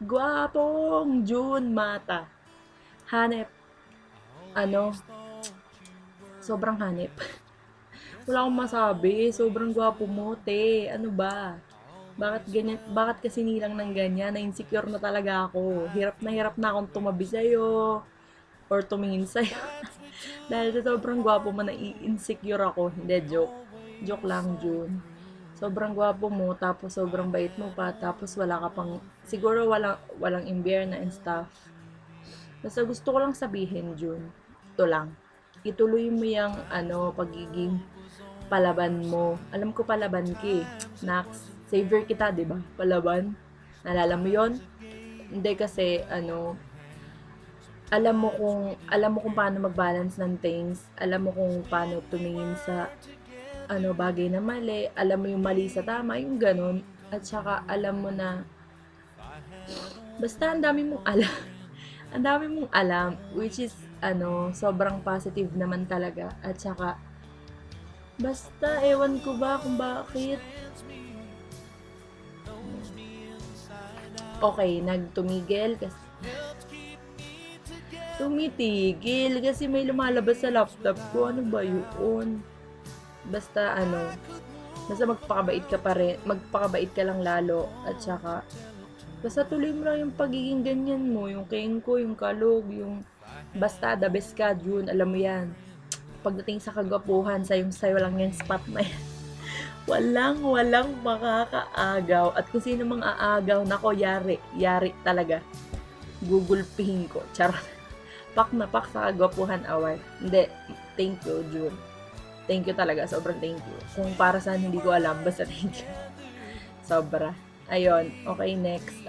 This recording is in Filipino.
Gwapong June Mata. Hanep. Ano? Sobrang hanep. Wala akong masabi. Sobrang gwapo mo, te. Ano ba? Bakit ganyan? Bakit kasi nilang ng ganyan? Na-insecure na talaga ako. Hirap na akong tumabi sa'yo. Or tumingin sa'yo. Dahil sa sobrang gwapo mo, na-insecure ako. Hindi, joke. Joke lang, June. Sobrang gwapo mo, tapos sobrang bait mo pa, tapos wala ka pang, siguro walang imbierna and stuff. Basta gusto ko lang sabihin, June, ito lang. Ituloy mo yung pagiging palaban mo. Alam ko palaban ka eh. Nax, savior kita, 'di ba? Palaban. Nalala mo 'yon? Hindi kasi alam mo kung paano mag-balance ng things, alam mo kung paano tumingin sa bagay na mali, alam mo yung mali sa tama, yung ganun. At saka alam mo na basta ang dami mong alam. Ang dami mong alam, which is sobrang positive naman talaga. At saka basta ewan ko ba kung bakit. Okay, nagtumigil kasi tumitigil kasi may lumalabas sa laptop ko. Ano ba yun? Basta basta magpakabait ka pa rin, magpakabait ka lang lalo. At saka basta tuloy mo lang yung pagiging ganyan mo, yung kengko, yung kalog, yung basta the best ka, June, alam mo yan. Pagdating sa kagwapuhan, sayo lang yung spot na yan. Walang makakaagaw. At kung sino mang aagaw, nako, yari talaga. Gugulpihin ko. Charot. Pak na pak sa kagwapuhan award. Hindi, thank you, June. Thank you talaga, sobrang thank you. Kung para saan hindi ko alam, basta thank you. Sobra. Ayun, okay, next.